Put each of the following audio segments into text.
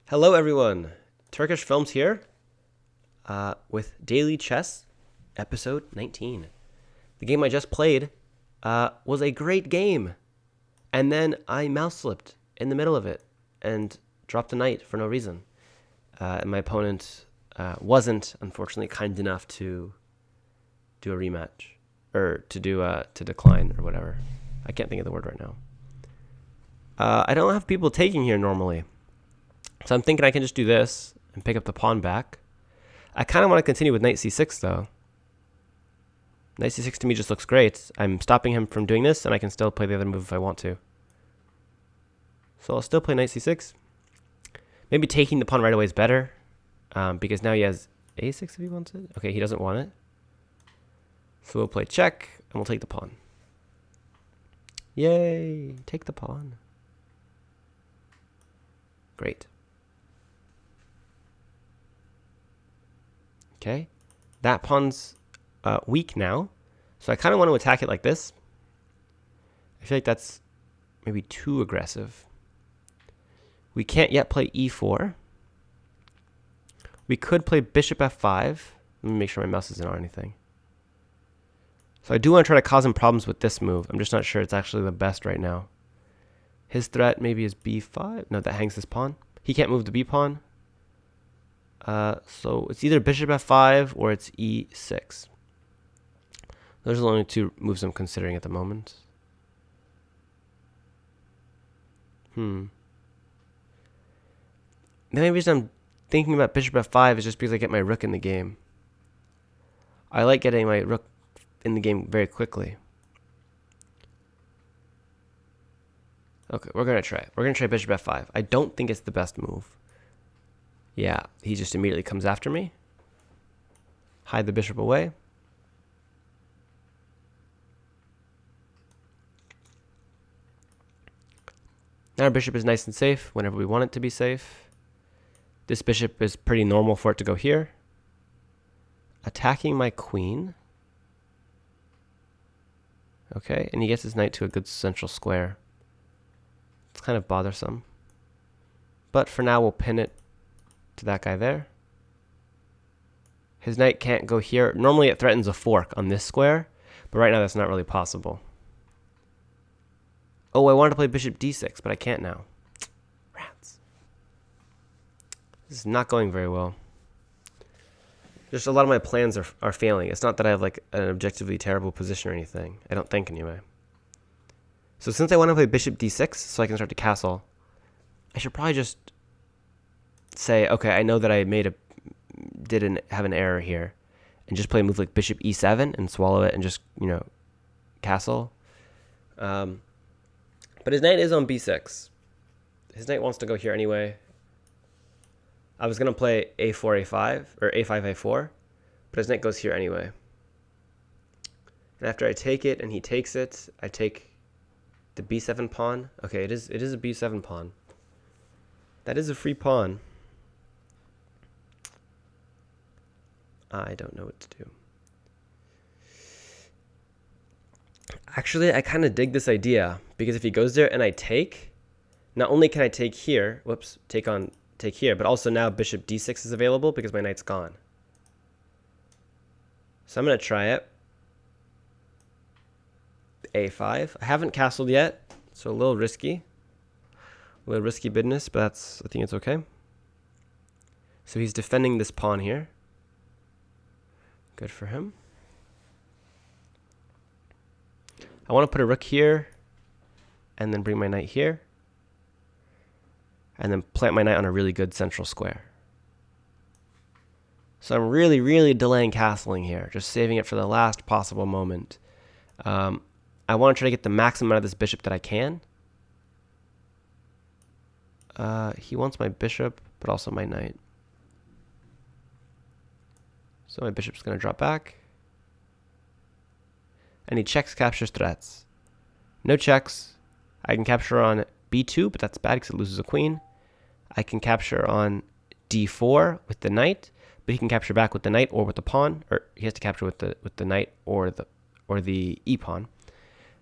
Hello everyone, Turkish Films here with Daily Chess, episode 19. The game I just played was a great game, and then I mouse slipped in the middle of it and dropped a knight for no reason. And my opponent wasn't, unfortunately, kind enough to do a rematch, or to decline, or whatever. I can't think of the word right now. I don't have people taking here normally. So I'm thinking I can just do this and pick up the pawn back. I kind of want to continue with knight c6 though. Knight c6 to me just looks great. I'm stopping him from doing this, and I can still play the other move if I want to. So I'll still play knight c6. Maybe taking the pawn right away is better, because now he has a6 if he wants it. Okay, he doesn't want it. So we'll play check, and we'll take the pawn. Yay, take the pawn. Great. Okay, that pawn's weak now, so I kind of want to attack it like this. I feel like that's maybe too aggressive. We can't yet play e4. We could play bishop f5. Let me make sure my mouse isn't on anything. So I do want to try to cause him problems with this move. I'm just not sure it's actually the best right now. His threat maybe is b5. No, that hangs this pawn. He can't move the b pawn. So it's either bishop f5 or it's e6. Those are the only two moves I'm considering at the moment. The only reason I'm thinking about bishop f5 is just because I get my rook in the game. I like getting my rook in the game very quickly. Okay, we're going to try it. We're going to try bishop f5. I don't think it's the best move. Yeah, he just immediately comes after me. Hide the bishop away. Now our bishop is nice and safe whenever we want it to be safe. This bishop is pretty normal for it to go here. Attacking my queen. Okay, and he gets his knight to a good central square. It's kind of bothersome. But for now, we'll pin it to that guy there. His knight can't go here. Normally it threatens a fork on this square, but right now that's not really possible. Oh, I wanted to play bishop d6, but I can't now. Rats. This is not going very well. Just a lot of my plans are failing. It's not that I have like an objectively terrible position or anything. I don't think anyway. So since I want to play bishop d6 so I can start to castle, I should probably just say, okay, I know that I didn't have an error here, and just play a move like bishop e7 and swallow it and just, castle. But his knight is on b6. His knight wants to go here anyway. I was going to play a4, a5, or a5, a4, but his knight goes here anyway. And after I take it and he takes it, I take the b7 pawn. Okay, it is a b7 pawn. That is a free pawn. I don't know what to do. Actually, I kind of dig this idea, because if he goes there and I take, not only can I take here, take here, but also now bishop d6 is available because my knight's gone. So I'm going to try it. a5. I haven't castled yet, so a little risky. A little risky business, but I think it's okay. So he's defending this pawn here. Good for him. I want to put a rook here, and then bring my knight here, and then plant my knight on a really good central square. So I'm really, really delaying castling here, just saving it for the last possible moment. I want to try to get the maximum out of this bishop that I can. He wants my bishop, but also my knight. So my bishop's going to drop back. And he checks, captures, threats. No checks. I can capture on b2, but that's bad because it loses a queen. I can capture on d4 with the knight, but he can capture back with the knight or with the pawn, or he has to capture with the knight or the e pawn.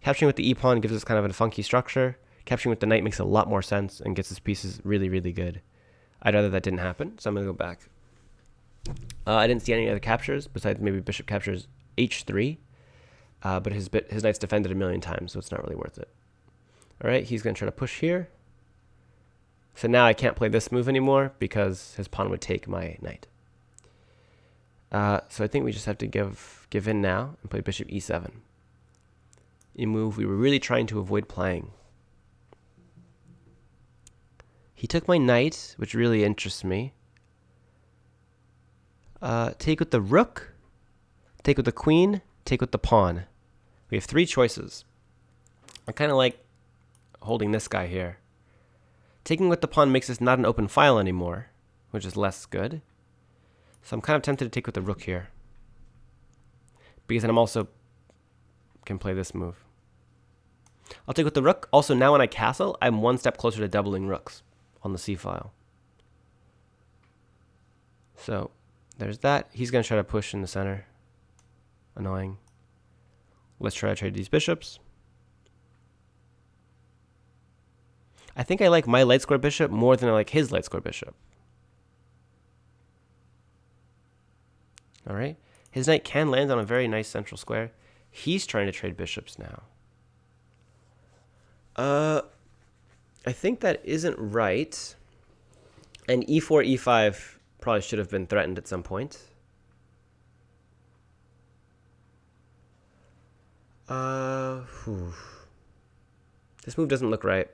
Capturing with the e pawn gives us kind of a funky structure. Capturing with the knight makes a lot more sense and gets his pieces really, really good. I'd rather that didn't happen, so I'm going to go back. I didn't see any other captures besides maybe bishop captures h3, but his knight's defended a million times, so it's not really worth it. All right, he's going to try to push here. So now I can't play this move anymore because his pawn would take my knight. So I think we just have to give in now and play bishop e7. A move we were really trying to avoid playing. He took my knight, which really interests me. Take with the rook, take with the queen, take with the pawn. We have 3 choices. I kind of like holding this guy here. Taking with the pawn makes this not an open file anymore, which is less good. So I'm kind of tempted to take with the rook here. Because then I'm also can play this move. I'll take with the rook. Also, now when I castle, I'm 1 step closer to doubling rooks on the c file. So there's that. He's going to try to push in the center. Annoying. Let's try to trade these bishops. I think I like my light square bishop more than I like his light square bishop. All right. His knight can land on a very nice central square. He's trying to trade bishops now. I think that isn't right. And e4, e5 probably should have been threatened at some point. This move doesn't look right.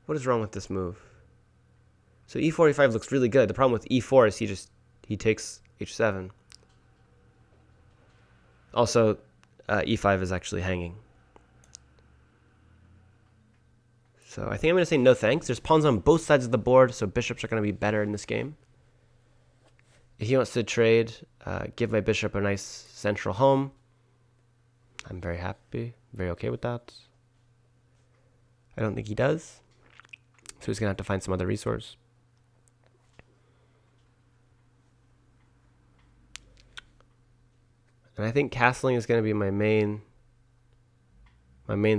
What is wrong with this move? So e4, e5 looks really good. The problem with e4 is he takes h7. Also, e5 is actually hanging. So I think I'm going to say no thanks. There's pawns on both sides of the board, so bishops are going to be better in this game. If he wants to trade, give my bishop a nice central home, I'm very happy, very okay with that. I don't think he does. So he's going to have to find some other resource. And I think castling is going to be my main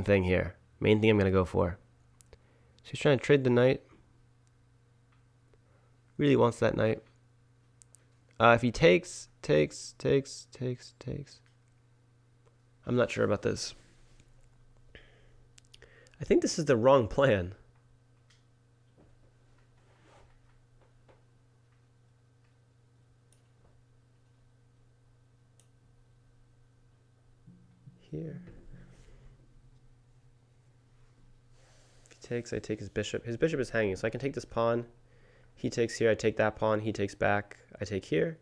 thing here. Main thing I'm going to go for. So he's trying to trade the knight. Really wants that knight. If he takes. I'm not sure about this. I think this is the wrong plan. Here. If he takes, I take his bishop. His bishop is hanging, so I can take this pawn. He takes here, I take that pawn. He takes back, I take here.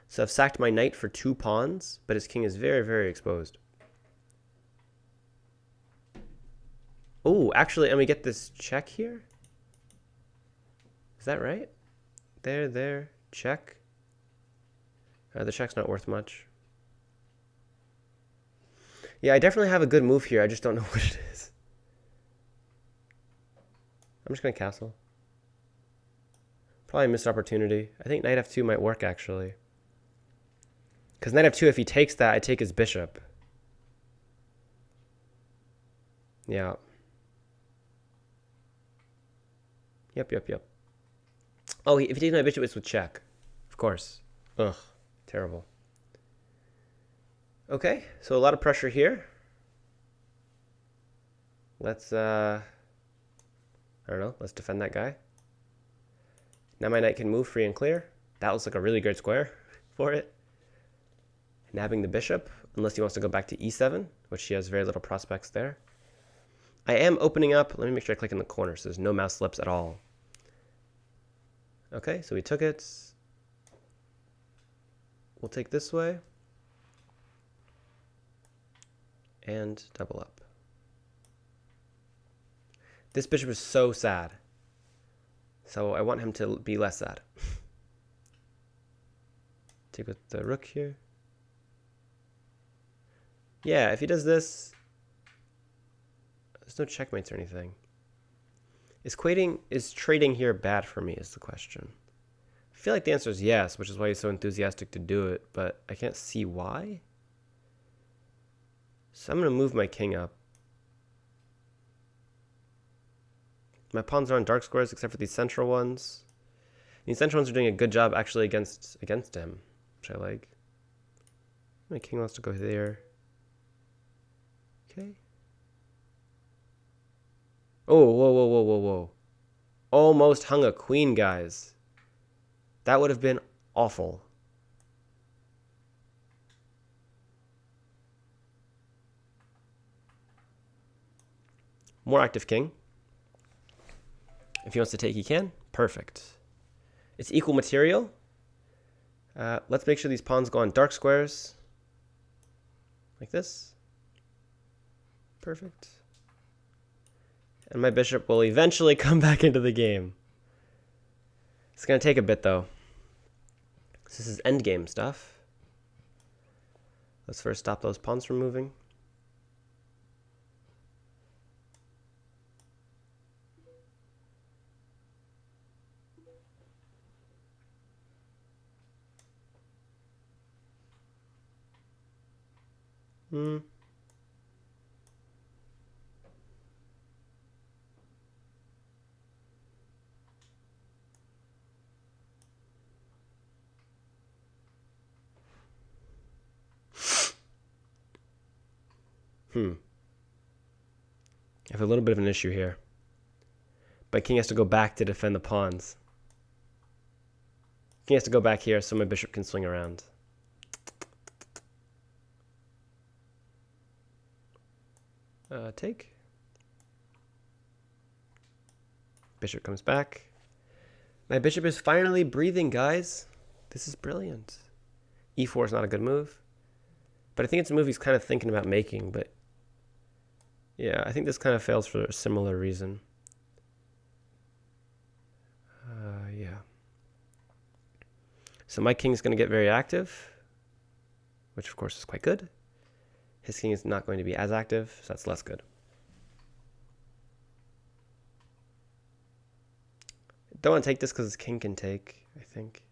So I've sacked my knight for 2 pawns, but his king is very, very exposed. Oh, actually, let me get this check here. Is that right? There, check. The check's not worth much. Yeah, I definitely have a good move here. I just don't know what it is. I'm just going to castle. Probably a missed opportunity. I think knight f2 might work, actually. Because knight f2, if he takes that, I take his bishop. Yeah. Yep. Oh, if he takes my bishop, it's with check. Of course. Ugh, terrible. Okay, so a lot of pressure here. Let's, I don't know, let's defend that guy. Now my knight can move free and clear. That looks like a really great square for it. Nabbing the bishop, unless he wants to go back to e7, which he has very little prospects there. I am opening up. Let me make sure I click in the corner so there's no mouse slips at all. Okay, so we took it. We'll take this way. And double up. This bishop is so sad. So I want him to be less sad. Take with the rook here. Yeah, if he does this, there's no checkmates or anything. Is trading here bad for me is the question. I feel like the answer is yes, which is why he's so enthusiastic to do it, but I can't see why. So I'm going to move my king up. My pawns are on dark squares except for these central ones. These central ones are doing a good job actually against him, which I like. My king wants to go there. Okay. Oh, whoa, whoa, whoa, whoa, whoa. Almost hung a queen, guys. That would have been awful. More active king. If he wants to take, he can. Perfect. It's equal material. Let's make sure these pawns go on dark squares. Like this. Perfect. And my bishop will eventually come back into the game. It's going to take a bit, though. This is endgame stuff. Let's first stop those pawns from moving. I have a little bit of an issue here. My king has to go back to defend the pawns. King has to go back here so my bishop can swing around. Take. Bishop comes back. My bishop is finally breathing, guys. This is brilliant. E4 is not a good move. But I think it's a move he's kind of thinking about making. But yeah, I think this kind of fails for a similar reason. Yeah. So my king is going to get very active, which of course is quite good. His king is not going to be as active, so that's less good. Don't want to take this because his king can take, I think.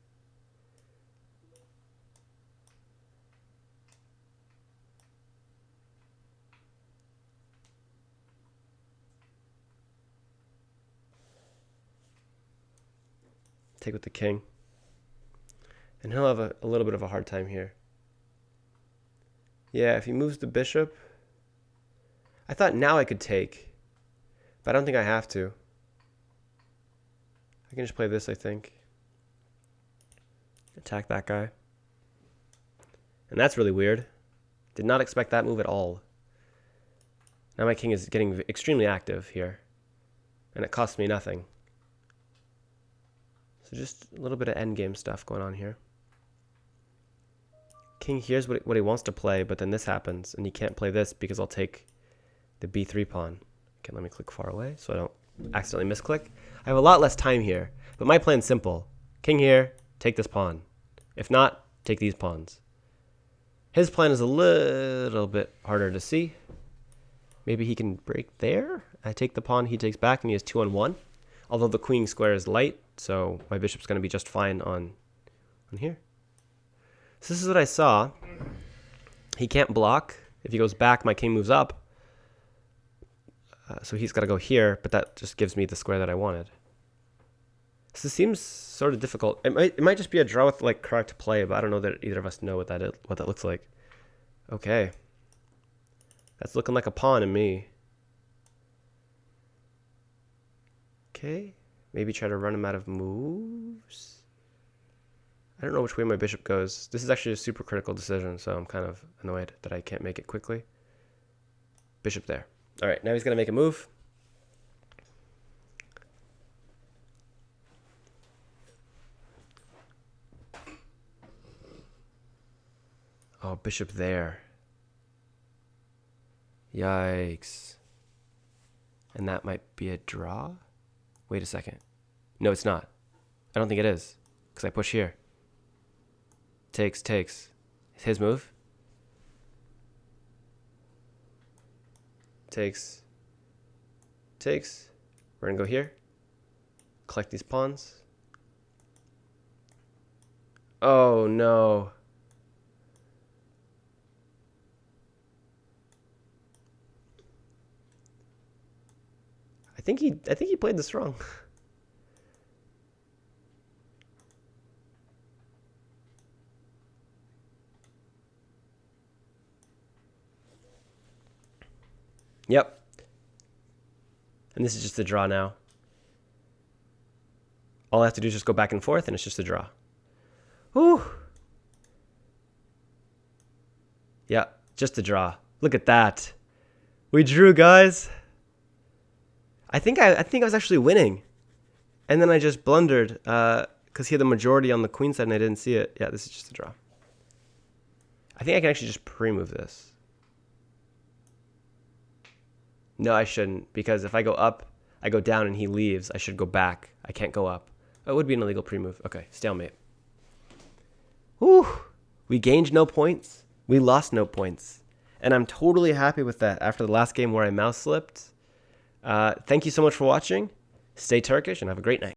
Take with the king. And he'll have a little bit of a hard time here. Yeah, if he moves the bishop. I thought now I could take, but I don't think I have to. I can just play this, I think. Attack that guy. And that's really weird. Did not expect that move at all. Now my king is getting extremely active here. And it costs me nothing. So just a little bit of endgame stuff going on here. King here's what he wants to play, but then this happens, and he can't play this because I'll take the b3 pawn. Okay, let me click far away so I don't accidentally misclick. I have a lot less time here, but my plan's simple. King here, take this pawn. If not, take these pawns. His plan is a little bit harder to see. Maybe he can break there. I take the pawn, he takes back, and he has 2 on 1. Although the queen square is light, so my bishop's going to be just fine on here. So this is what I saw. He can't block. If he goes back, my king moves up. So he's got to go here, but that just gives me the square that I wanted. So this seems sort of difficult. It might just be a draw with like correct play, but I don't know that either of us know what that looks like. Okay. That's looking like a pawn to me. Okay. Maybe try to run him out of moves. I don't know which way my bishop goes. This is actually a super critical decision, so I'm kind of annoyed that I can't make it quickly. Bishop there. All right, now he's going to make a move. Oh, bishop there. Yikes. And that might be a draw? Wait a second. No, it's not. I don't think it is, because I push here. Takes. It's his move. Takes. We're going to go here. Collect these pawns. Oh, no. think he played this wrong. Yep. And this is just a draw now. All I have to do is just go back and forth, and it's just a draw. Whew. Yeah, just a draw. Look at that. We drew, guys. I think I was actually winning. And then I just blundered because he had the majority on the queen side and I didn't see it. Yeah, this is just a draw. I think I can actually just pre-move this. No, I shouldn't, because if I go up, I go down and he leaves. I should go back. I can't go up. Oh, it would be an illegal pre-move. Okay, stalemate. Whew. We gained no points. We lost no points. And I'm totally happy with that after the last game where I mouse slipped. Thank you so much for watching. Stay Turkish and have a great night.